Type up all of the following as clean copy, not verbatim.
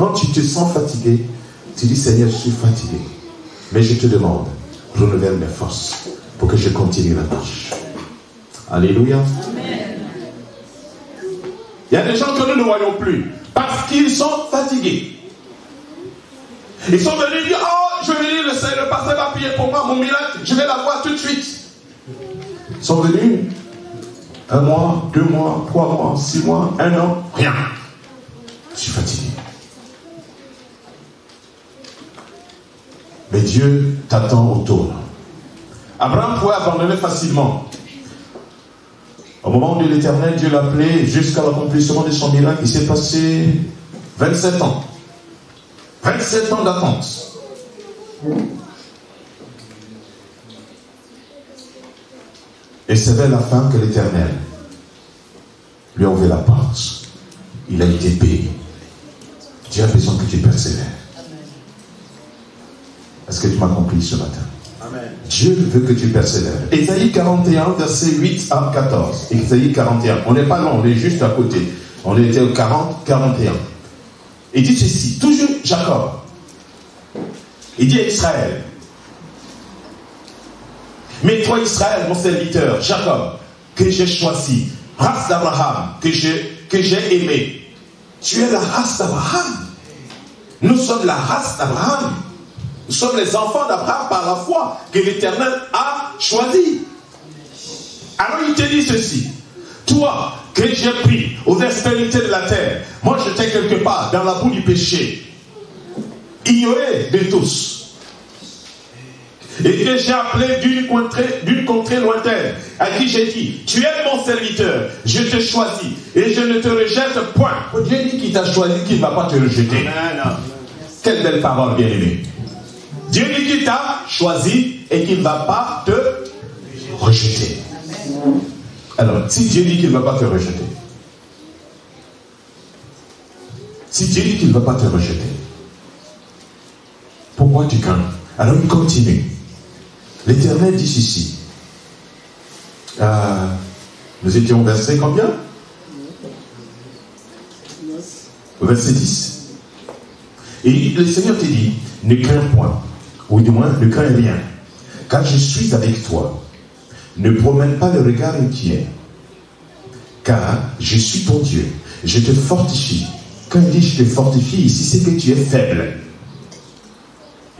Quand tu te sens fatigué, tu dis Seigneur, je suis fatigué. Mais je te demande, renouvelle mes forces pour que je continue la marche. Alléluia. Amen. Il y a des gens que nous ne voyons plus parce qu'ils sont fatigués. Ils sont venus dire, oh, je vais venir, le pasteur va prier pour moi, mon miracle, je vais l'avoir tout de suite. Ils sont venus 1 mois, 2 mois, 3 mois, 6 mois, 1 an, rien. Je suis fatigué. Mais Dieu t'attend autour. Abraham pouvait abandonner facilement. Au moment de l'Éternel, Dieu l'a appelé jusqu'à l'accomplissement de son miracle. Il s'est passé 27 ans. 27 ans d'attente. Et c'est vers la fin que l'Éternel lui a ouvert la porte. Il a été payé. Dieu a besoin que tu persévères. Est-ce que tu m'as compris ce matin? Amen. Dieu veut que tu persévères. Ésaïe 41, verset 8 à 14. Ésaïe 41. On n'est pas loin, on est juste à côté. On était au 40, 41. Il dit ceci, toujours Jacob. Il dit à Israël. Mais toi Israël, mon serviteur, Jacob, que j'ai choisi, race d'Abraham, que j'ai aimé. Tu es la race d'Abraham. Nous sommes la race d'Abraham. Nous sommes les enfants d'Abraham par la foi que l'Éternel a choisi. Alors il te dit ceci. Toi que j'ai pris aux extrémités de la terre, moi j'étais quelque part dans la boue du péché, ignoré de tous, et que j'ai appelé d'une contrée lointaine, à qui j'ai dit, tu es mon serviteur, je te choisis, et je ne te rejette point. Dieu dit qu'il t'a choisi, qu'il ne va pas te rejeter. Amen. Quelle belle parole, bien-aimée. Dieu dit qu'il t'a choisi et qu'il ne va pas te rejeter. Alors, si Dieu dit qu'il ne va pas te rejeter, si Dieu dit qu'il ne va pas te rejeter, pourquoi tu crains? Alors il continue. L'Éternel dit ceci. Nous étions au verset combien? Au verset 10. Et le Seigneur te dit, ne crains point. Ou du moins, ne crains rien, car je suis avec toi. Ne promène pas le regard inquiet, car je suis ton Dieu. Je te fortifie. Quand il dit je te fortifie, ici, c'est que tu es faible.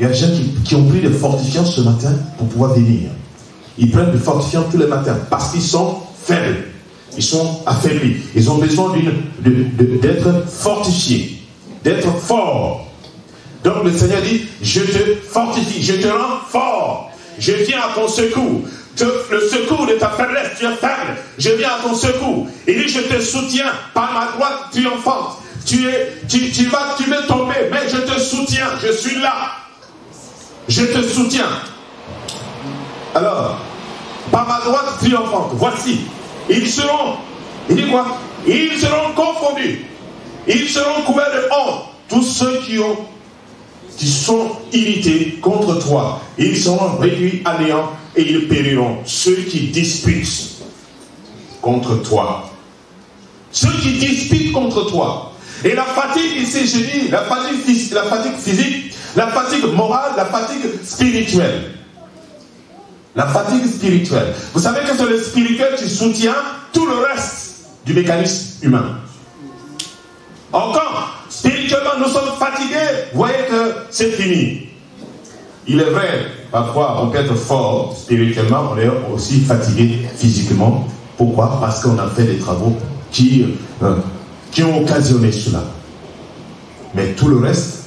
Il y a des gens qui ont pris des fortifiants ce matin pour pouvoir venir. Ils prennent des fortifiants tous les matins parce qu'ils sont faibles. Ils sont affaiblis. Ils ont besoin d'être fortifiés, d'être forts. Donc le Seigneur dit, je te fortifie, je te rends fort, je viens à ton secours. Le secours de ta faiblesse, tu es faible, je viens à ton secours. Il dit, je te soutiens par ma droite triomphante. Tu veux tomber, mais je te soutiens, je suis là. Je te soutiens. Alors, par ma droite triomphante, voici, ils seront, il dit quoi? Ils seront confondus, ils seront couverts de honte, tous ceux qui sont irrités contre toi, ils seront réduits à néant et ils périront. Ceux qui disputent contre toi, ceux qui disputent contre toi. Et la fatigue ici, je dis, la fatigue physique, la fatigue morale, la fatigue spirituelle. La fatigue spirituelle. Vous savez que c'est le spirituel qui soutient tout le reste du mécanisme humain. Encore, spirituellement, nous sommes fatigués. Vous voyez que c'est fini. Il est vrai, parfois, on peut être fort spirituellement, on est aussi fatigué physiquement. Pourquoi? Parce qu'on a fait des travaux qui ont occasionné cela. Mais tout le reste,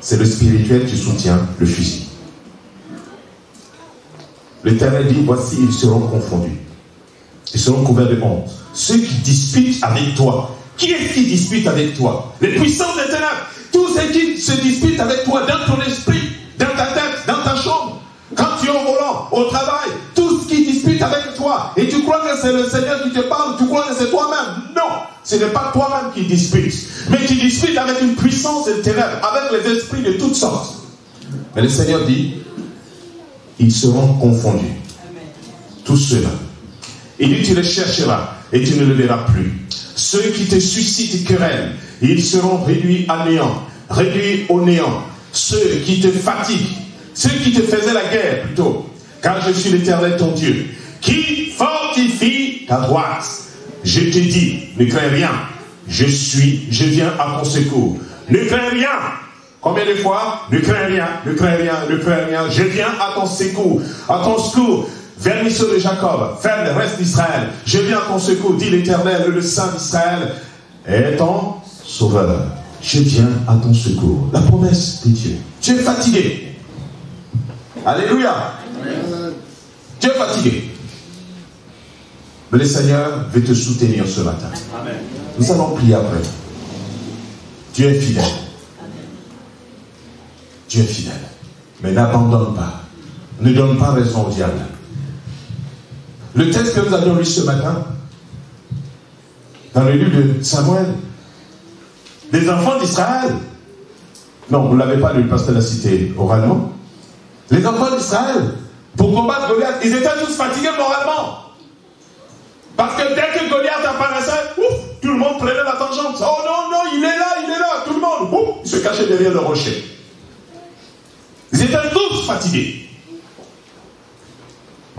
c'est le spirituel qui soutient le physique. L'Éternel dit, voici, ils seront confondus. Ils seront couverts de honte. Ceux qui disputent avec toi. Qui est-ce qui dispute avec toi? Les puissances des ténèbres. Tous ceux qui se disputent avec toi dans ton esprit, dans ta tête, dans ta chambre, quand tu es au volant, au travail, tous qui disputent avec toi. Et tu crois que c'est le Seigneur qui te parle, tu crois que c'est toi-même. Non, ce n'est pas toi-même qui disputes. Mais tu disputes avec une puissance des ténèbres, avec les esprits de toutes sortes. Mais le Seigneur dit, ils seront confondus. Tous ceux-là. Il dit, tu les chercheras et tu ne le verras plus. Ceux qui te suscitent querelle, ils seront réduits à néant, réduits au néant. Ceux qui te fatiguent, ceux qui te faisaient la guerre plutôt, car je suis l'Éternel ton Dieu, qui fortifie ta droite. Je te dis, ne crains rien, je viens à ton secours. Ne crains rien. Combien de fois? Ne crains rien, ne crains rien, ne crains rien. Je viens à ton secours, Vernisseur de Jacob, ferme le reste d'Israël. Je viens à ton secours, dit l'Éternel, le Saint d'Israël, est ton sauveur. Je viens à ton secours. La promesse de Dieu. Tu es fatigué. Alléluia. Tu es fatigué. Mais le Seigneur veut te soutenir ce matin. Amen. Nous allons prier après. Tu es fidèle. Tu es fidèle. Mais n'abandonne pas. Ne donne pas raison au diable. Le texte que nous avions lu ce matin, dans le livre de Samuel, des enfants d'Israël. Non, vous ne l'avez pas lu, le pasteur l'a cité oralement. Les enfants d'Israël, pour combattre Goliath, ils étaient tous fatigués moralement. Parce que dès que Goliath apparaissait, tout le monde prenait la tangente. Oh non, non, il est là, tout le monde. Il se cachait derrière le rocher. Ils étaient tous fatigués.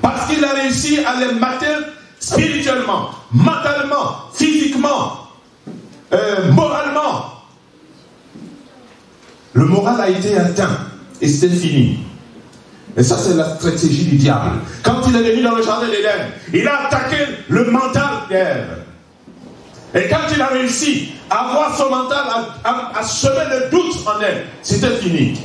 Parce qu'il a réussi à les mater spirituellement, mentalement, physiquement, moralement. Le moral a été atteint et c'était fini. Et ça, c'est la stratégie du diable. Quand il est venu dans le jardin d'Éden, il a attaqué le mental d'Ève. Et quand il a réussi à avoir son mental, à semer le doute en elle, c'était fini.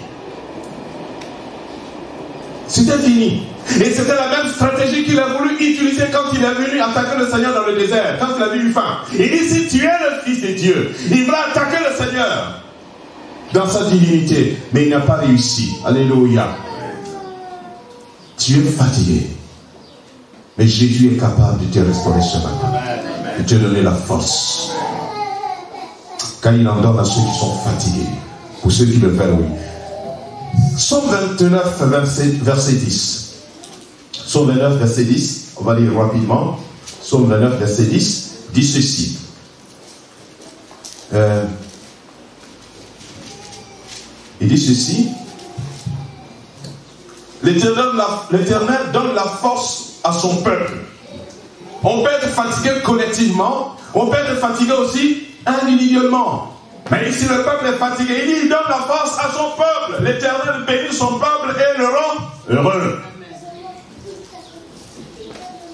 C'était fini. Et c'était la même stratégie qu'il a voulu utiliser quand il est venu attaquer le Seigneur dans le désert, quand il a vu une faim. Il dit, si tu es le Fils de Dieu, il va attaquer le Seigneur dans sa divinité. Mais il n'a pas réussi. Alléluia. Tu es fatigué. Mais Jésus est capable de te restaurer ce matin. De te donner la force. Quand il en donne à ceux qui sont fatigués. Pour ceux qui le veulent, oui. Psaume 29, verset 10. Psaume 29, verset 10. On va lire rapidement. Psaume 29, verset 10. Dit ceci. Il dit ceci. L'Éternel donne la force à son peuple. On peut être fatigué collectivement, on peut être fatigué aussi individuellement. Mais ici le peuple est fatigué, il dit, il donne la force à son peuple. L'Éternel bénit son peuple et le rend heureux.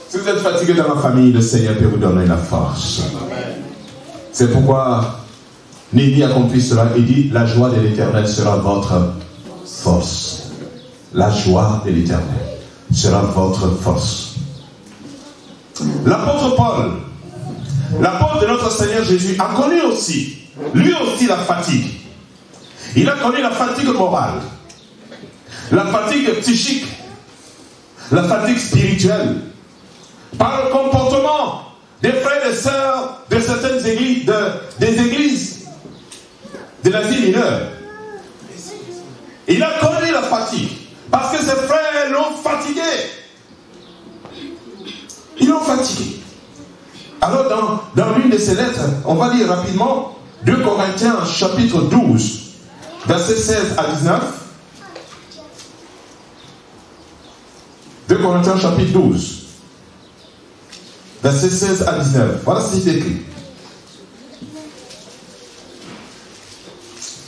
Si vous êtes fatigué dans la famille, le Seigneur peut vous donner la force. C'est pourquoi Néhémie a compris cela et dit, la joie de l'Éternel sera votre force. La joie de l'Éternel sera votre force. L'apôtre Paul, l'apôtre de notre Seigneur Jésus, a connu aussi, lui aussi, la fatigue. Il a connu la fatigue morale, la fatigue psychique, la fatigue spirituelle, par le comportement des frères et sœurs de certaines églises, des églises de l'Asie mineure. Il a connu la fatigue. Parce que ses frères l'ont fatigué. Ils l'ont fatigué. Alors dans l'une de ses lettres, on va lire rapidement 2 Corinthiens chapitre 12, versets 16 à 19. 2 Corinthiens chapitre 12, versets 16 à 19. Voilà ce qui est écrit.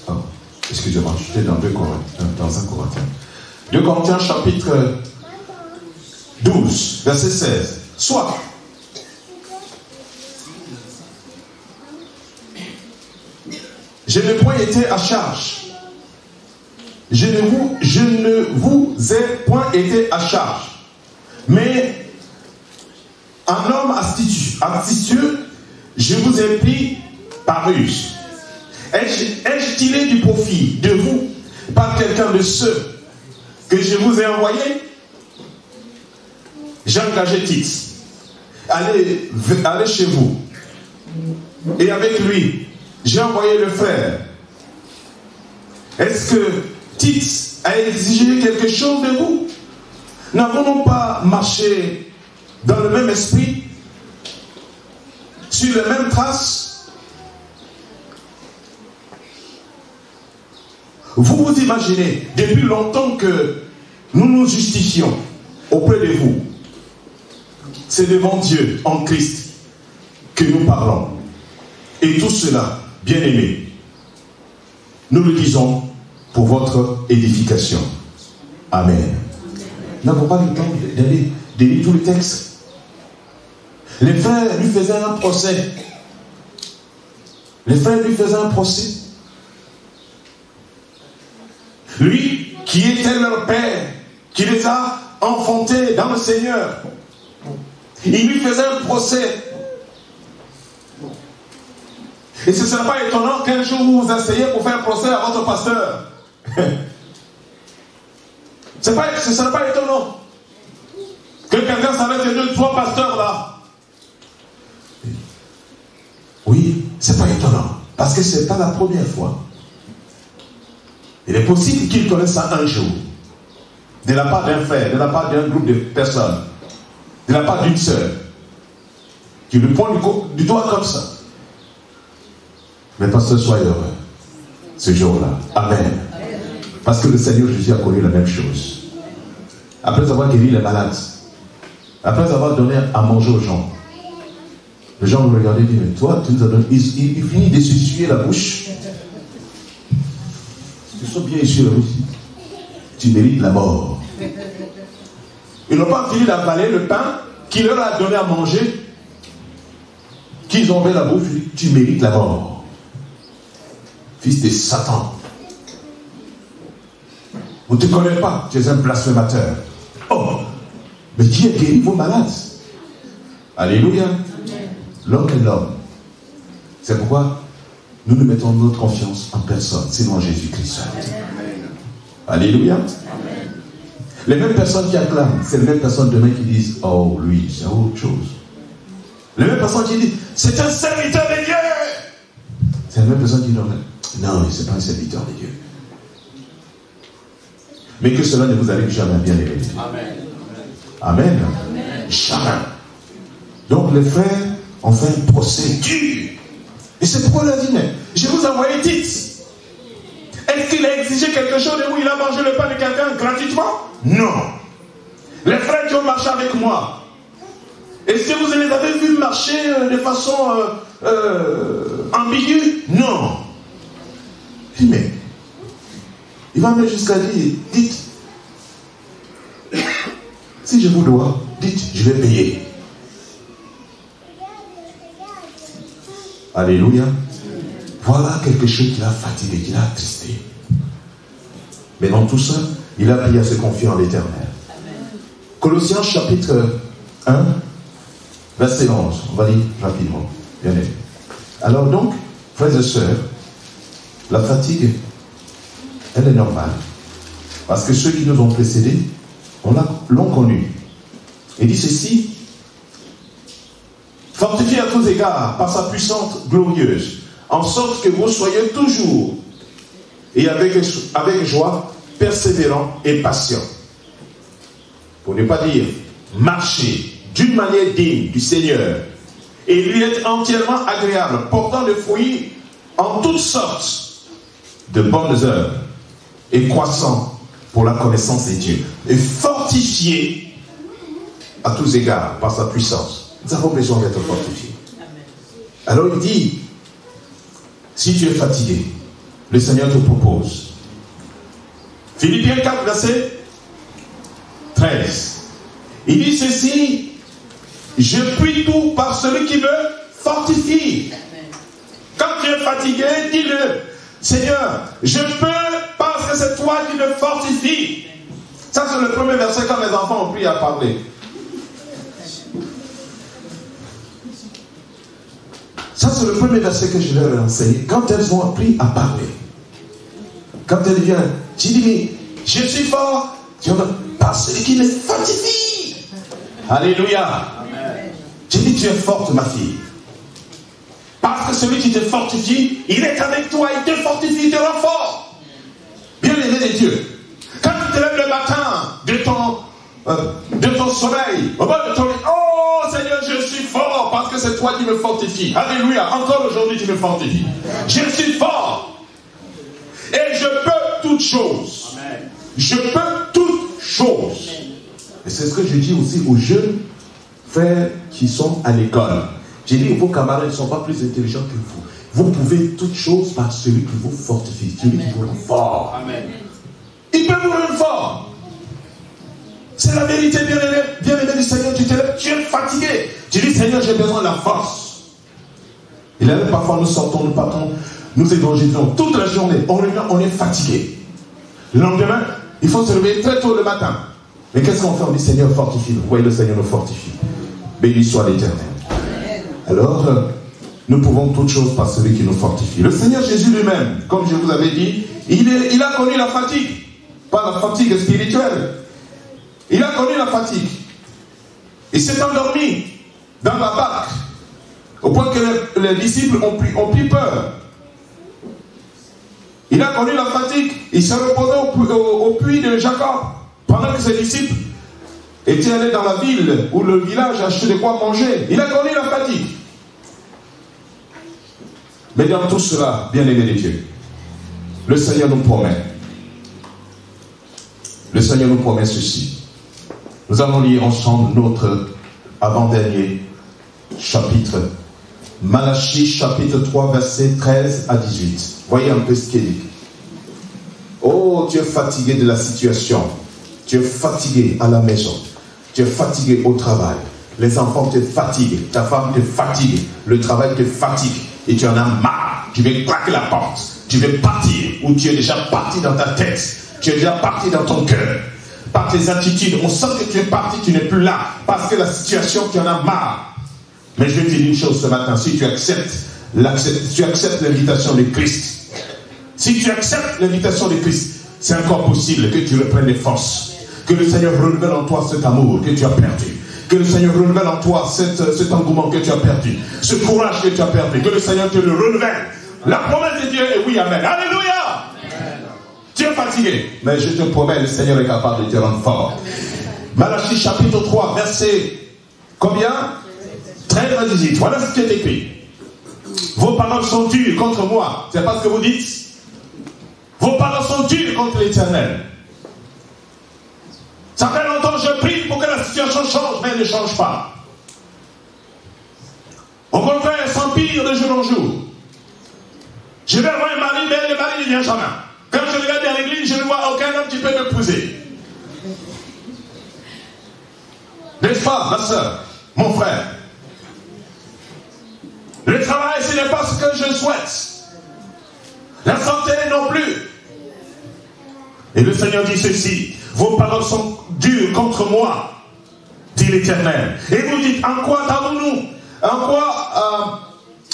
Oh, excusez-moi, j'étais dans 2 Corinthiens, dans 1 Corinthiens. 2 Corinthiens chapitre 12, verset 16. Soit, je n'ai point été à charge. Je ne vous ai point été à charge. Mais un homme astucieux, je vous ai pris par ruse. Ai-je tiré du profit de vous par quelqu'un de ceux que je vous ai envoyé? J'ai engagé Tite. Allez chez vous. Et avec lui, j'ai envoyé le frère. Est-ce que Tite a exigé quelque chose de vous? N'avons-nous pas marché dans le même esprit? sur les mêmes traces. Vous vous imaginez, depuis longtemps que nous nous justifions auprès de vous, c'est devant Dieu, en Christ, que nous parlons. Et tout cela, bien aimé, nous le disons pour votre édification. Amen. Nous n'avons pas le temps d'aller lire tous les textes. Les frères lui faisaient un procès. Les frères lui faisaient un procès. Lui, qui était leur père, qui les a enfantés dans le Seigneur, il lui faisait un procès. Et ce ne sera pas étonnant qu'un jour vous vous asseyez pour faire un procès à votre pasteur. Ce ne sera pas étonnant que quelqu'un s'arrête et dit, toi pasteur là. Oui, ce n'est pas étonnant. Parce que ce n'est pas la première fois. Il est possible qu'il connaisse ça un jour. De la part d'un frère, de la part d'un groupe de personnes, de la part d'une sœur, qui lui pointe du doigt comme ça. Mais pasteur, soyez heureux ce jour-là. Amen. Parce que le Seigneur Jésus a connu la même chose. Après avoir guéri les malades, après avoir donné à manger aux gens, les gens me regardaient et disaient, mais toi, tu nous as donné. Il finit de s'essuyer la bouche. Tu sois bien essuyé la bouche. Tu mérites la mort. Ils n'ont pas fini d'avaler le pain qu'il leur a donné à manger. Qu'ils ont ouvert la bouche, tu mérites la mort. Fils de Satan. On ne te connaît pas, tu es un blasphémateur. Oh, mais Dieu guérit vos malades. Alléluia. L'homme est l'homme. C'est pourquoi nous ne mettons notre confiance en personne, sinon en Jésus-Christ. Alléluia. Amen. Les mêmes personnes qui acclament, c'est les mêmes personnes demain qui disent, oh lui, c'est autre chose. Les mêmes personnes qui disent, c'est un serviteur de Dieu. C'est les mêmes personnes qui disent, non, c'est pas un serviteur de Dieu. Mais que cela ne vous arrive jamais, bien aimé. Amen. Amen. Amen. Jamais. Donc les frères ont fait un procès dur. Et c'est pourquoi il a dit, mais je vous ai envoyé Tite. Est-ce qu'il a exigé quelque chose de vous? Il a mangé le pain de quelqu'un gratuitement? Non. Les frères qui ont marché avec moi, est-ce que vous les avez vus marcher de façon ambiguë? Non. Mais il va même jusqu'à dire, dites, si je vous dois, dites, je vais payer. Alléluia. Voilà quelque chose qui l'a fatigué, qui l'a attristé. Mais dans tout ça, il a appris à se confier en l'Éternel. Colossiens chapitre 1, verset 11. On va lire rapidement. Bien aimé. Alors donc, frères et sœurs, la fatigue, elle est normale. Parce que ceux qui nous ont précédés l'ont connue. Il dit ceci, fortifié à tous égards par sa puissance glorieuse, en sorte que vous soyez toujours et avec joie, persévérants et patients. Pour ne pas dire, marcher d'une manière digne du Seigneur et lui être entièrement agréable, portant le fruit en toutes sortes de bonnes œuvres et croissant pour la connaissance de Dieu. Et fortifié à tous égards par sa puissance. Nous avons besoin d'être fortifiés. Alors il dit, si tu es fatigué, le Seigneur te propose. Philippiens 4, verset 13. Il dit ceci, je puis tout par celui qui me fortifie. Quand tu es fatigué, dis-le, Seigneur, je peux parce que c'est toi qui me fortifie. Ça c'est le premier verset quand les enfants ont pris à parler. Ça, c'est le premier verset que je leur ai enseigné. Quand elles ont appris à parler, quand elles viennent, tu dis, mais je suis fort, par celui qui me fortifie. Alléluia. Amen. Je dis, tu es forte, ma fille. Parce que celui qui te fortifie, il est avec toi, il te fortifie, il te rend fort. Bien aimé de Dieu. Quand tu te lèves le matin de ton sommeil, au bas de ton lit, oh Seigneur, je suis fort, parce que que c'est toi qui me fortifies. Alléluia. Encore aujourd'hui, tu me fortifies. Je suis fort. Et je peux toutes choses. Je peux toutes choses. Et c'est ce que je dis aussi aux jeunes frères qui sont à l'école. J'ai dit, vos camarades ne sont pas plus intelligents que vous. Vous pouvez toutes choses par celui qui vous fortifie, celui qui vous rend fort. Amen. Il peut vous rendre fort. C'est la vérité, bien-aimé du Seigneur. Tu es fatigué. Tu dis, Seigneur, j'ai besoin de la force. Et là, parfois, nous sortons, nous partons, nous évangélisons toute la journée. On revient, on est fatigué. Le lendemain, il faut se réveiller très tôt le matin. Mais qu'est-ce qu'on fait? On dit, Seigneur, fortifie-nous. Oui, le Seigneur nous fortifie. Béni soit l'Éternel. Alors, nous pouvons toutes choses par celui qui nous fortifie. Le Seigneur Jésus lui-même, comme je vous avais dit, il a connu la fatigue. Pas la fatigue spirituelle. Il a connu la fatigue. Il s'est endormi dans la barque. Au point que les disciples ont pris peur. Il a connu la fatigue. Il s'est reposé au puits de Jacob. Pendant que ses disciples étaient allés dans la ville ou le village acheter de quoi manger. Il a connu la fatigue. Mais dans tout cela, bien-aimés de Dieu, le Seigneur nous promet. Le Seigneur nous promet ceci. Nous allons lire ensemble notre avant-dernier chapitre. Malachie chapitre 3, versets 13 à 18. Voyez un peu ce qu'il dit. Oh, tu es fatigué de la situation. Tu es fatigué à la maison. Tu es fatigué au travail. Les enfants te fatiguent. Ta femme te fatigue. Le travail te fatigue. Et tu en as marre. Tu veux claquer la porte. Tu veux partir. Ou tu es déjà parti dans ta tête. Tu es déjà parti dans ton cœur. Par tes attitudes. On sent que tu es parti. Tu n'es plus là. Parce que la situation, tu en as marre. Mais je vais te dire une chose ce matin. Si tu acceptes l'invitation de Christ. Si tu acceptes l'invitation de Christ. C'est encore possible que tu reprennes les forces. Que le Seigneur renouvelle en toi cet amour que tu as perdu. Que le Seigneur renouvelle en toi cet engouement que tu as perdu. Ce courage que tu as perdu. Que le Seigneur te le renouvelle. La promesse de Dieu est oui, amen. Alléluia. Amen. Tu es fatigué. Mais je te promets, le Seigneur est capable de te rendre fort. Malachie chapitre 3, verset combien? 13 à 18. Voilà ce qui est écrit. Vos paroles sont dures contre moi. C'est pas ce que vous dites. Vos paroles sont dures contre l'Éternel. Ça fait longtemps que je prie pour que la situation change, mais elle ne change pas. Au contraire, elle s'empire de jour en jour. Je vais voir un mari, mais le mari ne vient jamais. Quand je regarde à l'église, je ne vois aucun homme qui peut m'épouser. N'est-ce pas, ma soeur, mon frère? Le travail, ce n'est pas ce que je souhaite. La santé non plus. Et le Seigneur dit ceci. Vos paroles sont dures contre moi, dit l'Éternel. Et vous dites, en quoi t'avons-nous? En quoi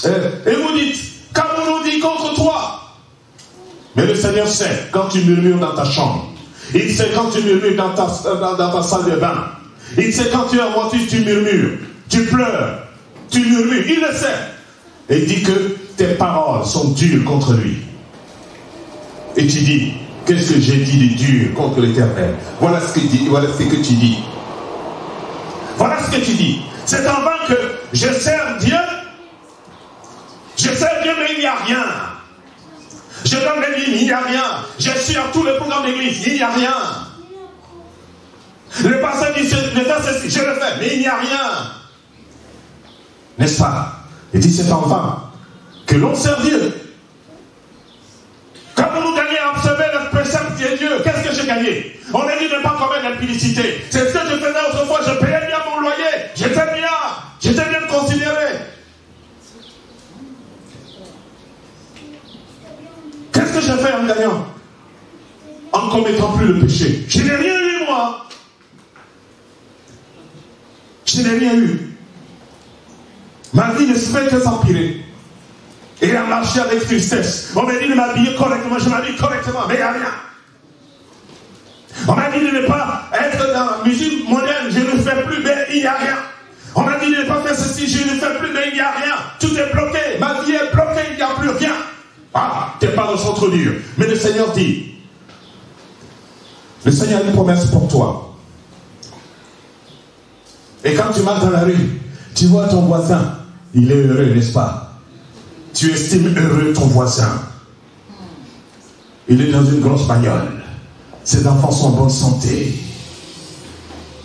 et vous dites, qu'avons-nous dit contre toi? Mais le Seigneur sait quand tu murmures dans ta chambre. Il sait quand tu murmures dans ta salle de bain. Il sait quand tu es en voiture, tu murmures. Tu pleures. Tu murmures. Il le sait. Et il dit que tes paroles sont dures contre lui. Et tu dis, qu'est-ce que j'ai dit de dur contre l'Éternel? Voilà ce que tu dis. Voilà ce que tu dis. C'est en vain que je sers Dieu. Je sers Dieu, mais il n'y a rien. Je donne les lignes, il n'y a rien. Je suis à tous les programmes d'église, il n'y a rien. Le pasteur dit, je le fais, mais il n'y a rien. N'est-ce pas? Il dit, c'est en vain que l'on sert Dieu. Quand nous gagnons à observer le précepte de Dieu, qu'est-ce que j'ai gagné? On a dit de ne pas commettre l'impudicité. C'est ce que je faisais autrefois, je payais bien mon loyer. J'étais bien considéré. Qu'est-ce que j'ai fait en gagnant? En commettant plus le péché. Je n'ai rien eu, moi. Je n'ai rien eu. Ma vie ne se fait que s'empirer. Et à marcher avec tristesse. On m'a dit de m'habiller correctement, je m'habille correctement, mais il n'y a rien. On m'a dit de ne pas être dans la musique moderne, je ne fais plus, mais il n'y a rien. On m'a dit de ne pas faire ceci, je ne fais plus, mais il n'y a rien. Tout est bloqué, ma vie est bloquée, il n'y a plus rien. Ah, tes paroles sont trop dures. Mais le Seigneur dit, le Seigneur a une promesse pour toi. Et quand tu marches dans la rue, tu vois ton voisin, Il est heureux, n'est-ce pas? Tu estimes heureux ton voisin. Il est dans une grosse bagnole. Ses enfants sont en bonne santé.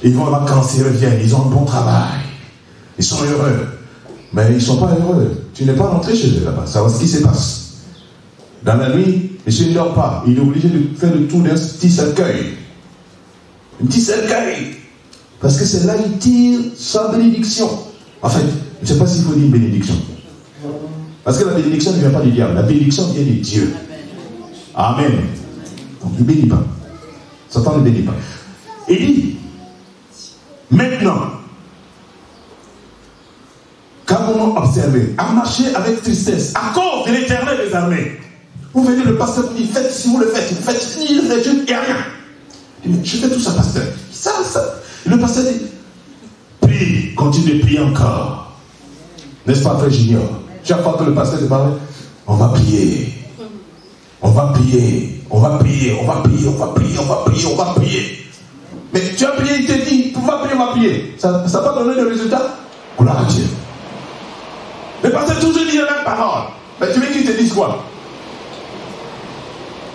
Ils vont en vacances, ils reviennent, ils ont un bon travail. Ils sont heureux. Mais ils ne sont pas heureux. Tu n'es pas rentré chez eux là-bas. Savoir ce qui se passe. Dans la nuit, monsieur ne dort pas. Il est obligé de faire le tour d'un petit cercueil. Un petit cercueil. Parce que c'est là qu'il tire sa bénédiction. En fait, je ne sais pas s'il faut dire bénédiction. Parce que la bénédiction ne vient pas du diable. La bénédiction vient de Dieu. Amen. Donc il ne bénit pas. Satan ne bénit pas. Il dit, maintenant, qu'avons-nous observé? À marcher avec tristesse, à cause de l'Éternel des armées. Vous venez, le pasteur vous dit, faites si vous le faites, il le fait, il n'y a rien. Il dit, je fais tout ça, pasteur. Ça. Le pasteur dit, prie, continue de prier encore. N'est-ce pas, frère Junior? Chaque fois que le pasteur te parle, on va prier. On va prier. On va prier. On va prier. On va prier. On va prier. On va prier. Mais tu as prié, il te dit, on va prier. Ça n'a pas donné de résultat? Gloire à Dieu. Mais parce que toujours dit la même parole. Mais tu veux qu'il te dise quoi?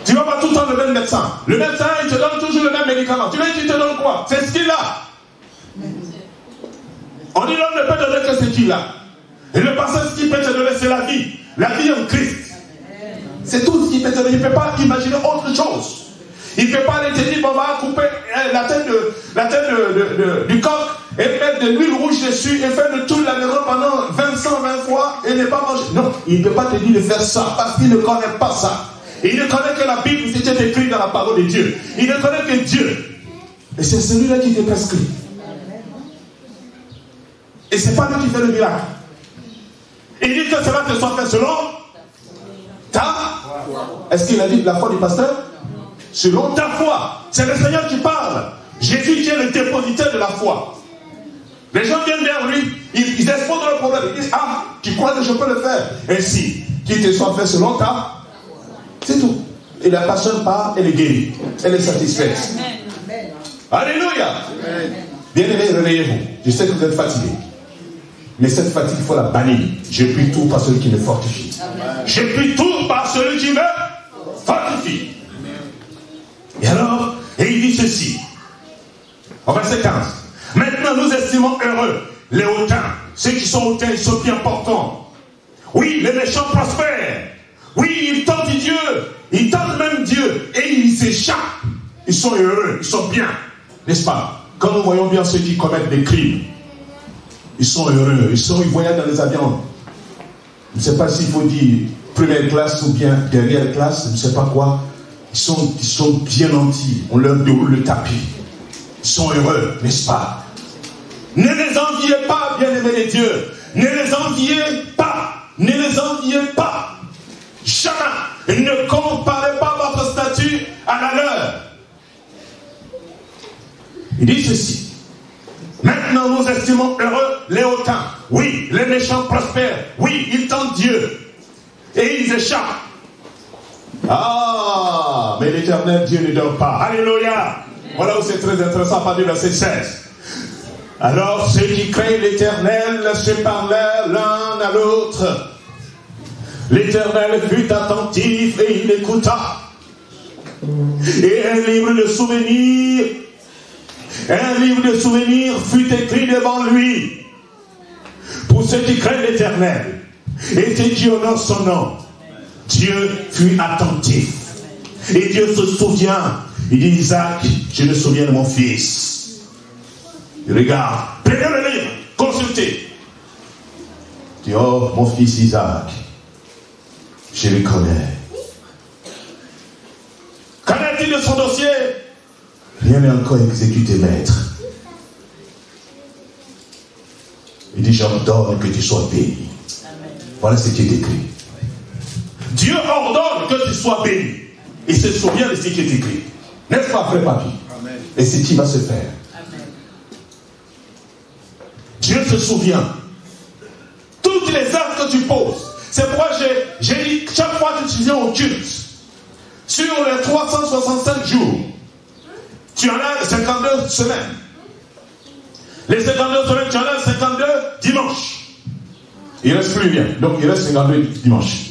Tu vas pas tout le temps le même médecin. Le médecin, il te donne toujours le même médicament. Tu veux qu'il te donne quoi? C'est ce qu'il a. On dit l'homme ne peut donner que ce qu'il a. Et le pasteur, ce qu'il peut te donner, c'est la vie. La vie en Christ. C'est tout ce qu'il peut te donner. Il ne peut pas imaginer autre chose. Il ne peut pas aller te dire, on va couper la tête du coq et mettre de l'huile rouge dessus et faire de tout la maison pendant 120 fois et ne pas manger. Non, il ne peut pas te dire de faire ça parce qu'il ne connaît pas ça. Il ne connaît que la Bible, c'était écrit dans la parole de Dieu. Il ne connaît que Dieu. Et c'est celui-là qui te prescrit. Et ce n'est pas lui qui fait le miracle. Il dit que cela te soit fait selon ta. Est-ce qu'il a dit la foi du pasteur? Selon ta foi. C'est le Seigneur qui parle. Jésus qui est le dépositaire de la foi. Les gens viennent vers lui, ils exposent leur problème. Ils disent, ah, tu crois que je peux le faire? Ainsi, qu'il te soit fait selon ta. C'est tout. Et la personne part, elle est guérie. Elle est satisfaite. Amen. Alléluia. Bien-aimés, réveillez-vous. Je sais que vous êtes fatigués. Mais cette fatigue, il faut la bannir. Je prie tout par celui qui me fortifie. Amen. Je prie tout par celui qui me fortifie. Et alors, et il dit ceci. Au verset 15. Maintenant, nous estimons heureux les hautains. Ceux qui sont hautains, ils sont bien portants. Oui, les méchants prospèrent. Oui, ils tentent Dieu. Ils tentent même Dieu. Et ils s'échappent. Ils sont heureux. Ils sont bien. N'est-ce pas? Quand nous voyons bien ceux qui commettent des crimes, ils sont heureux. Ils voyagent dans les avions. Je ne sais pas s'il faut dire première classe ou bien dernière classe. Je ne sais pas quoi. Ils sont bien nantis. On leur déroule le tapis. Ils sont heureux, n'est-ce pas? Ne les enviez pas, bien-aimés de Dieu. Ne les enviez pas. Ne les enviez pas. Jamais. Ne comparez pas votre statut à la leur. Il dit ceci. Maintenant, nous estimons heureux les hautains. Oui, les méchants prospèrent. Oui, ils tentent Dieu. Et ils échappent. Ah, mais l'Éternel Dieu ne dort pas. Alléluia. Voilà où c'est très intéressant, par du verset 16. Alors, ceux qui craignent l'Éternel se parlèrent l'un à l'autre. L'Éternel fut attentif et il écouta. Et un livre de souvenirs fut écrit devant lui. Pour ceux qui craignent l'Éternel et ceux qui honorent son nom, Dieu fut attentif. Et Dieu se souvient. Il dit, Isaac, je me souviens de mon fils. Il regarde, prenez le livre, consultez. Il dit, oh, mon fils Isaac, je le connais. Qu'en est-il de son dossier? Rien n'est encore exécuté, maître. Il dit, j'ordonne que tu sois béni. Voilà ce qui est écrit. Dieu ordonne que tu sois béni. Il se souvient de ce qui est écrit. N'est-ce pas, frère Papi? Et c'est ce qui va se faire. Amen. Dieu se souvient. Toutes les actes que tu poses. C'est pourquoi j'ai dit, chaque fois que tu viens au culte, sur les 365 jours, tu en as 52 semaines. Les 52 semaines, tu en as 52 dimanches. Il reste plus bien. Donc il reste 52 dimanches.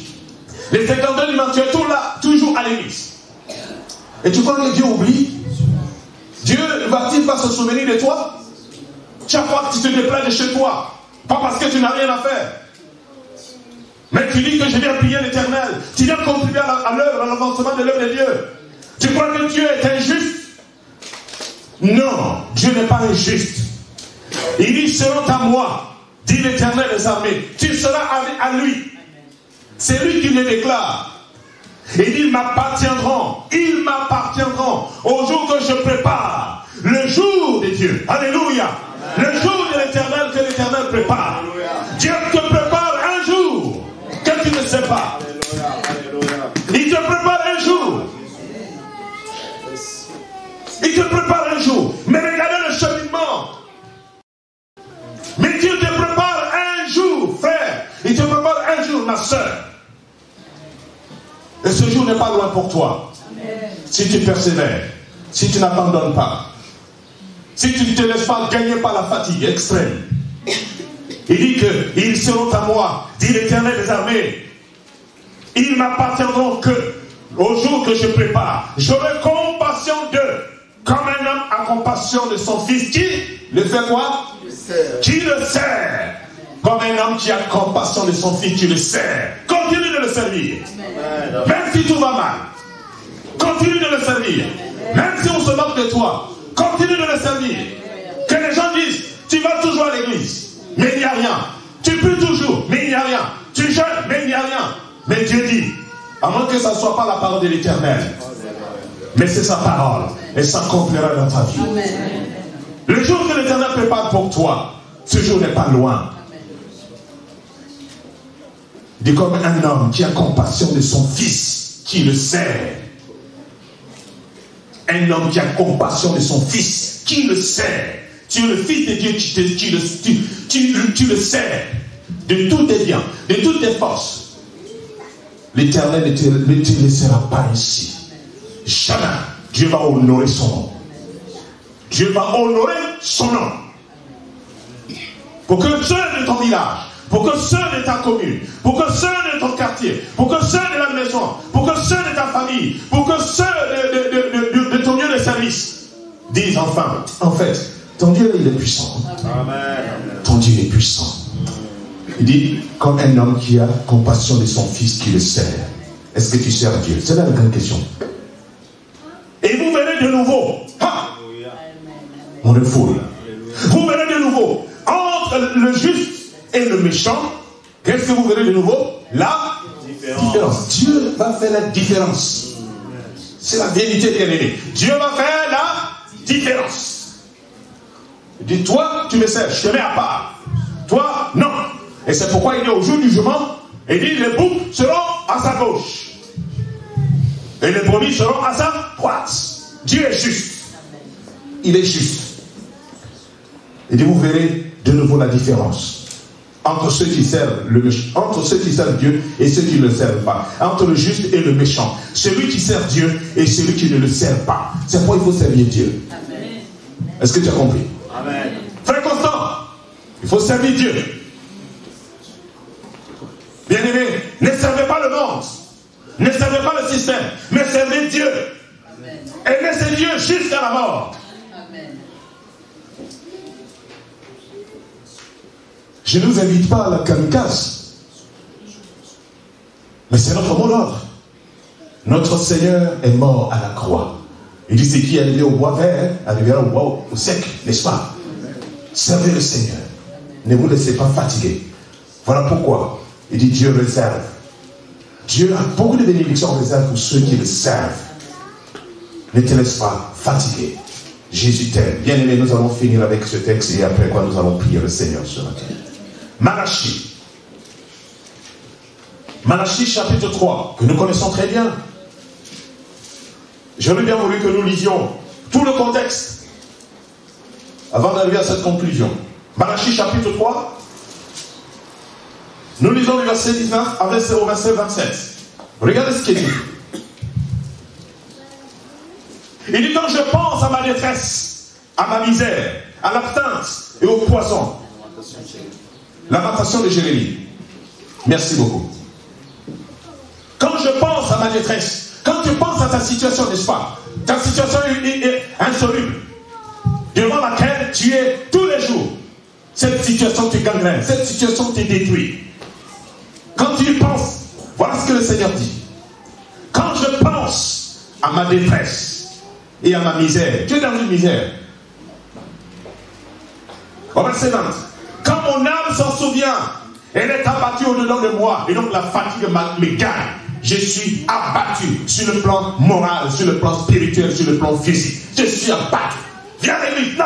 Les 52 dimanches, tu es toujours à l'église. Et tu crois que Dieu oublie? Dieu va-t-il pas se souvenir de toi? Chaque fois que tu te déplaces de chez toi, pas parce que tu n'as rien à faire, mais tu dis que je viens prier l'Éternel, tu viens contribuer à l'œuvre, à l'avancement de l'œuvre de Dieu. Tu crois que Dieu est injuste? Non, Dieu n'est pas injuste. Il dit, selon ta moi, dit l'Éternel des armées, tu seras à lui. C'est lui qui le déclare. Il dit, ils m'appartiendront au jour que je prépare, le jour de Dieu. Alléluia. Le jour de l'Éternel que l'Éternel prépare. Alléluia. Dieu te prépare un jour que tu ne sais pas. Alléluia. Il te prépare un jour. Il te prépare un jour. Mais regardez le cheminement. Mais Dieu te prépare un jour, frère. Il te prépare un jour, ma soeur. Et ce jour n'est pas loin pour toi. Amen. Si tu persévères, si tu n'abandonnes pas, si tu ne te laisses pas gagner par la fatigue extrême. Il dit que ils seront à moi, dit l'Éternel des armées. Ils m'appartiendront que au jour que je prépare. J'aurai compassion d'eux, comme un homme a compassion de son fils. Qui le fait quoi? Qui le sert. Comme un homme qui a compassion de son fils, qui le sert. Continue de le servir. Amen. Même si tout va mal. Continue de le servir. Même si on se moque de toi. Continue de le servir. Que les gens disent, tu vas toujours à l'église, mais il n'y a rien. Tu pries toujours, mais il n'y a rien. Tu jeûnes, mais il n'y a rien. Mais Dieu dit, à moins que ça ne soit pas la parole de l'Éternel, mais c'est sa parole, et ça s'accomplira dans ta vie. Le jour que l'Éternel prépare pour toi, ce jour n'est pas loin. Il dit comme un homme qui a compassion de son fils, qui le sert. Un homme qui a compassion de son fils, qui le sert. Tu es le fils de Dieu, tu le sers. De tous tes biens, de toutes tes forces. L'Éternel ne te laissera pas ainsi. Jamais. Dieu va honorer son nom. Dieu va honorer son nom. Pour que ceux de ton village, pour que ceux de ta commune, pour que ceux de ton quartier, pour que ceux de la maison, pour que ceux de ta famille, pour que ceux de ton lieu de service disent enfin, en fait, ton Dieu il est puissant. Amen. Ton Dieu est puissant. Il dit, comme un homme qui a compassion de son fils qui le sert. Est-ce que tu sers Dieu? C'est là la grande question. Et vous verrez de nouveau. Ha! On est fou. Vous verrez de nouveau. Entre le juste et le méchant, qu'est-ce que vous verrez de nouveau? La différence. Dieu va faire la différence. C'est la vérité bien aimée. Dieu va faire la différence. Il dit, toi, tu me sers, je te mets à part. Toi, non. Et c'est pourquoi il dit au jour du jugement, il dit, les boucs seront à sa gauche. Et les brebis seront à sa droite. Dieu est juste. Il est juste. Il dit, vous verrez de nouveau la différence entre ceux qui servent entre ceux qui servent Dieu et ceux qui ne le servent pas, entre le juste et le méchant, celui qui sert Dieu et celui qui ne le sert pas. C'est pourquoi il faut servir Dieu. Amen. Est-ce que tu as compris? Amen. Frère Constant, il faut servir Dieu. Bien-aimé, ne servez pas le monde, ne servez pas le système, mais servez Dieu. Amen. Et laissez Dieu jusqu'à la mort. Amen. Je ne vous invite pas à la kamikaze. Mais c'est notre mot d'ordre. Notre Seigneur est mort à la croix. Il dit, c'est qui est arrivé au bois vert, arrivera au bois au sec, n'est-ce pas? Servez le Seigneur. Ne vous laissez pas fatiguer. Voilà pourquoi il dit, Dieu réserve. Dieu a beaucoup de bénédictions en réserve pour ceux qui le servent. Ne te laisse pas fatiguer. Jésus t'aime. Bien aimé, nous allons finir avec ce texte et après quoi nous allons prier le Seigneur ce matin. Malachie. Malachie chapitre 3, que nous connaissons très bien. J'aurais bien voulu que nous lisions tout le contexte avant d'arriver à cette conclusion. Malachie chapitre 3, nous lisons du verset 19 au verset 27. Regardez ce qu'il dit. Il dit, quand je pense à ma détresse, à ma misère, à l'abstinence et au poison, lamentation de Jérémie. Merci beaucoup. Quand je pense à ma détresse, quand tu penses à ta situation, n'est-ce pas? Ta situation est insoluble, devant laquelle tu es tous les jours. Cette situation te gangrène, cette situation te détruit. Quand tu y penses, voilà ce que le Seigneur dit. Quand je pense à ma détresse et à ma misère, tu es dans une misère. Au verset 20. Quand mon âme s'en souvient, elle est abattue au-dedans de moi, et donc la fatigue me gagne. Je suis abattu sur le plan moral, sur le plan spirituel, sur le plan physique. Je suis abattu. Viens maintenant.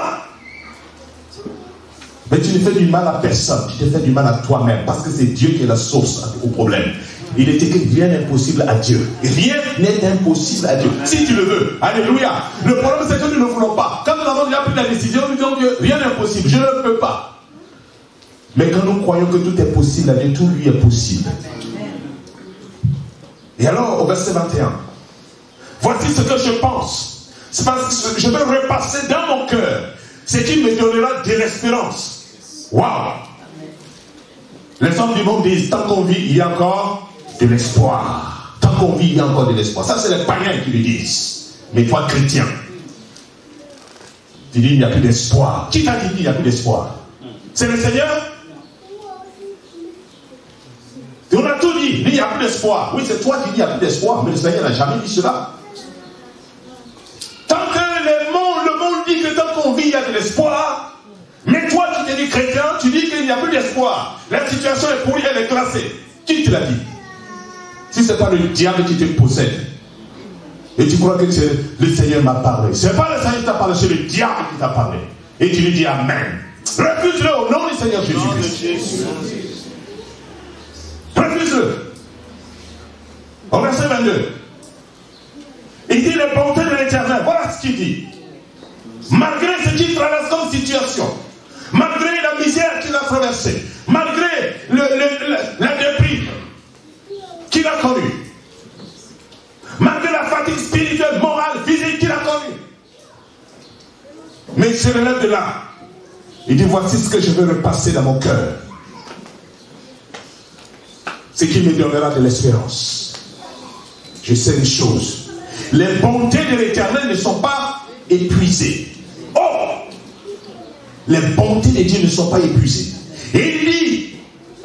Mais tu ne fais du mal à personne, tu te fais du mal à toi-même, parce que c'est Dieu qui est la source au problème. Il est écrit que rien n'est impossible à Dieu. Rien n'est impossible à Dieu. Si tu le veux. Alléluia. Le problème, c'est que nous ne voulons pas. Quand nous avons déjà pris la décision, nous disons que rien n'est impossible. Je ne peux pas. Mais quand nous croyons que tout est possible à Dieu, tout lui est possible. Et alors, au verset 21, voici ce que je pense. C'est parce que je vais repasser dans mon cœur ce qui me donnera de l'espérance. Waouh! Les hommes du monde disent, tant qu'on vit, il y a encore de l'espoir. Tant qu'on vit, il y a encore de l'espoir. Ça, c'est les païens qui le disent. Mais toi, chrétien, tu dis, il n'y a plus d'espoir. Qui t'a dit qu'il n'y a plus d'espoir? C'est le Seigneur? Et on a tout dit, il n'y a plus d'espoir. Oui, c'est toi qui dis, il n'y a plus d'espoir. Mais le Seigneur n'a jamais dit cela. Tant que le monde dit que tant qu'on vit, il y a de l'espoir. Mais toi, tu te dis chrétien, tu dis qu'il n'y a plus d'espoir. La situation est pourrie, elle est classée. Qui te l'a dit? Si ce n'est pas le diable qui te possède, et tu crois que le Seigneur m'a parlé, ce n'est pas le Seigneur qui t'a parlé, c'est le diable qui t'a parlé. Et tu lui dis Amen. Refuse-le au nom du Seigneur Jésus-Christ. Refuse-le. Au verset 22. Il dit les bontés de l'Éternel. Voilà ce qu'il dit. Malgré ce qu'il traverse comme situation, malgré la misère qu'il a traversée, malgré la déprime qu'il a connue, malgré la fatigue spirituelle, morale, physique qu'il a connue, mais il se relève de là. Il dit voici ce que je veux repasser dans mon cœur, ce qui me donnera de l'espérance. Je sais une chose, les bontés de l'Éternel ne sont pas épuisées. Oh, les bontés de Dieu ne sont pas épuisées. Et il dit,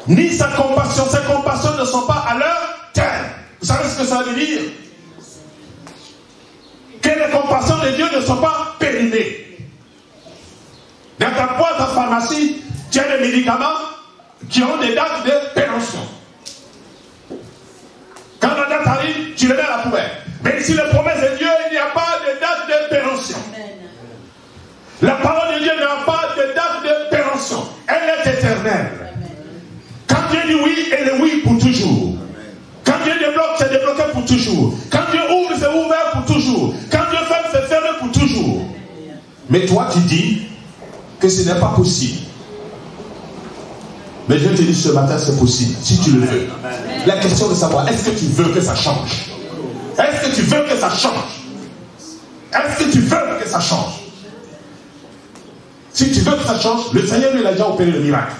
ni sa compassion, ses compassions ne sont pas à leur terme. Vous savez ce que ça veut dire? Que les compassions de Dieu ne sont pas périmées. Dans ta boîte à pharmacie, tu as des médicaments qui ont des dates de péremption. Quand la date arrive, tu les mets à la poubelle. Mais ici, les promesses de Dieu, il n'y a pas de date de péremption. La parole de Dieu n'a pas de date de péremption. Elle est éternelle. Quand Dieu dit oui, elle est oui pour toujours. Quand Dieu débloque, c'est débloqué pour toujours. Quand Dieu ouvre, c'est ouvert pour toujours. Quand Dieu ferme, c'est fermé pour toujours. Mais toi, tu dis que ce n'est pas possible. Mais je te dis ce matin, c'est possible, si tu le veux. La question de savoir, est-ce que tu veux que ça change? Est-ce que tu veux que ça change? Est-ce que tu veux que ça change? Si tu veux que ça change, le Seigneur lui a déjà opéré le miracle.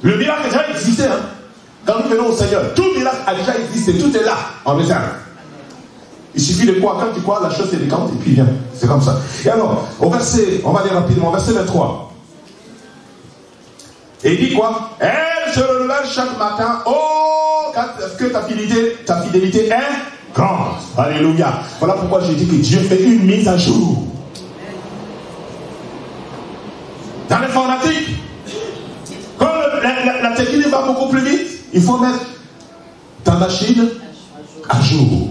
Le miracle a déjà existé. Hein? Quand nous venons au Seigneur, tout miracle a déjà existé. Tout est là, en réserve. Il suffit de croire. Quand tu crois, la chose se décante et puis vient. C'est comme ça. Et alors, au verset, on va dire rapidement, verset 23. Et il dit quoi? Elle se renouvelle chaque matin. Oh, que ta fidélité est grande. Alléluia. Voilà pourquoi j'ai dit que Dieu fait une mise à jour. Dans l'informatique, quand la technique va beaucoup plus vite, il faut mettre ta machine à jour.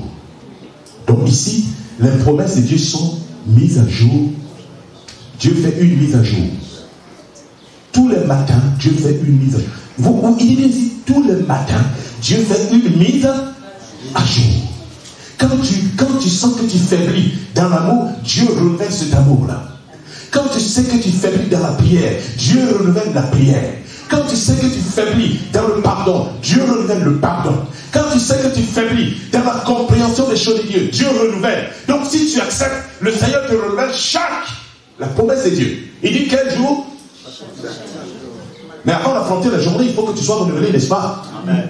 Donc ici, les promesses de Dieu sont mises à jour. Dieu fait une mise à jour. Tous les matins, Dieu fait une mise à jour. Il dit ici, tous les matins, Dieu fait une mise à jour. Quand tu sens que tu faiblis dans l'amour, Dieu renouvelle cet amour-là. Quand tu sais que tu faiblis dans la prière, Dieu renouvelle la prière. Quand tu sais que tu faiblis dans le pardon, Dieu renouvelle le pardon. Quand tu sais que tu faiblis dans la compréhension des choses de Dieu, Dieu renouvelle. Donc si tu acceptes, le Seigneur te renouvelle la promesse de Dieu. Il dit quel jour? Mais avant d'affronter la journée, il faut que tu sois renouvelé, n'est-ce pas? Amen.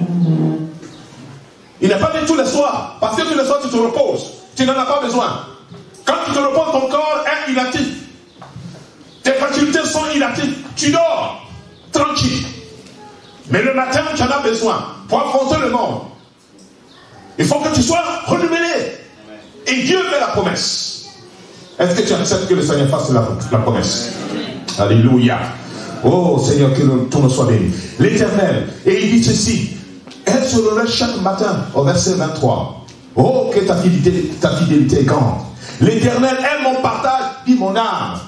Il n'est pas dit tous les soirs, parce que tous les soirs tu te reposes. Tu n'en as pas besoin. Quand tu te reposes, ton corps est inactif. Tes facultés sont inactives. Tu dors tranquille. Mais le matin, tu en as besoin pour affronter le monde. Il faut que tu sois renouvelé. Et Dieu fait la promesse. Est-ce que tu acceptes que le Seigneur fasse la promesse? Alléluia. Oh Seigneur, que ton nom soit béni. L'Éternel, et il dit ceci, elle se relève chaque matin, au verset 23. Oh, que ta fidélité est grande. L'Éternel est mon partage, dit mon âme.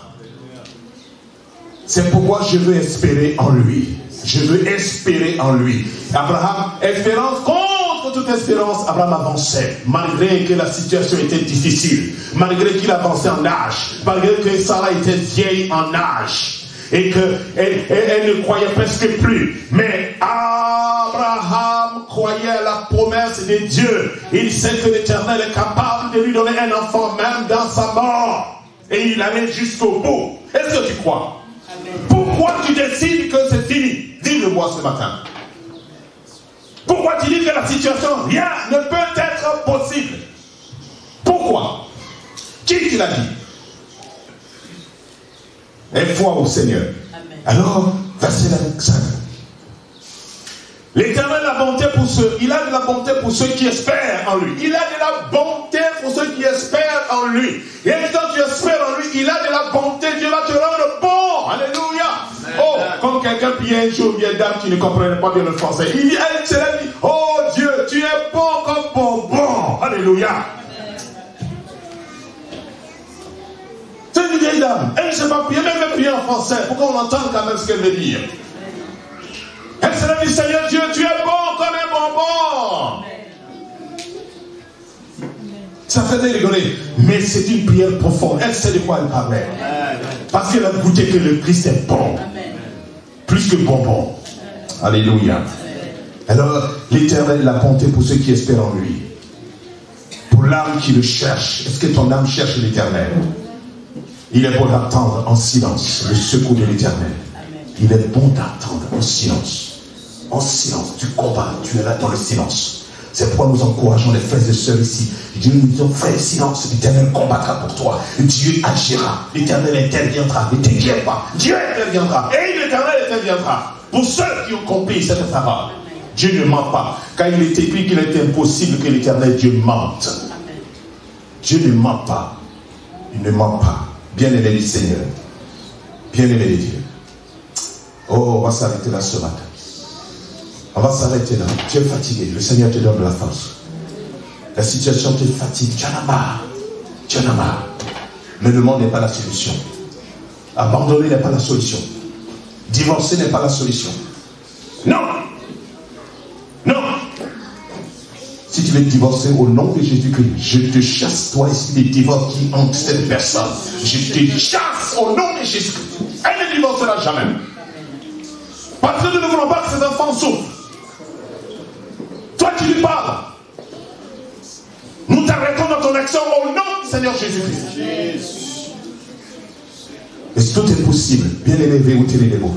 C'est pourquoi je veux espérer en lui. Je veux espérer en lui. Abraham, espérance contre toute espérance, Abraham avançait, malgré que la situation était difficile, malgré qu'il avançait en âge, malgré que Sarah était vieille en âge, et qu'elle ne croyait presque plus. Mais Abraham croyait à la promesse de Dieu. Il sait que l'Éternel est capable de lui donner un enfant, même dans sa mort. Et il allait jusqu'au bout. Est-ce que tu crois? Pourquoi tu décides que c'est fini? Dis-le-moi ce matin. Pourquoi tu dis que la situation, rien ne peut être possible? Pourquoi? Qui l'a dit? Et foi au Seigneur. Amen. Alors, verset 25. L'Éternel a la bonté pour ceux, il a de la bonté pour ceux qui espèrent en lui. Il a de la bonté pour ceux qui espèrent en lui. Et quand tu espères en lui, il a de la bonté. Dieu va te rendre bon. Alléluia. Amen. Oh, comme quelqu'un priait un jour, vieille dame qui ne comprenait pas bien le français. Il dit, elle se lève, dit, oh Dieu, tu es bon comme bonbon. Alléluia. C'est une vieille dame. Elle ne sait pas prier, même elle prier en français. Pourquoi on entend quand même ce qu'elle veut dire? Elle se lève et dit, Seigneur Dieu, tu es bon comme un bonbon. Ça faisait rigoler. Mais c'est une prière profonde. Elle sait de quoi elle parlait. Parce qu'elle a goûté que le Christ est bon. Plus que bonbon. Alléluia. Alors, l'Éternel l'a bonté pour ceux qui espèrent en lui. Pour l'âme qui le cherche. Est-ce que ton âme cherche l'Éternel? Il est bon d'attendre en silence le secours de l'Éternel. Il est bon d'attendre en silence. En silence, tu combats, tu es là dans le silence. C'est pourquoi nous encourageons les frères et sœurs ici. Dieu nous dit, frère, silence, l'Éternel combattra pour toi. Dieu agira, l'Éternel interviendra. Ne t'inquiète pas, Dieu interviendra. Et l'Éternel interviendra. Pour ceux qui ont compris cette parole, Dieu ne ment pas. Car il est écrit qu'il est impossible que l'Éternel Dieu mente. Dieu ne ment pas. Il ne ment pas. Bien-aimé du Seigneur. Bien-aimé de Dieu. Oh, on va s'arrêter là ce matin. On va s'arrêter là. Tu es fatigué. Le Seigneur te donne de la force. La situation te fatigue. Tu en as marre. Tu en as marre. Mais le monde n'est pas la solution. Abandonner n'est pas la solution. Divorcer n'est pas la solution. Non. Non. Si tu veux divorcer au nom de Jésus-Christ, je te chasse, toi ici, des divorces qui hantent cette personne. Je te chasse au nom de Jésus-Christ. Elle ne divorcera jamais. Parce que nous ne voulons pas que ces enfants souffrent. Toi qui lui parles, nous t'arrêtons dans ton action au nom du Seigneur Jésus-Christ. Et tout est possible. Bien élevé ou télélébo.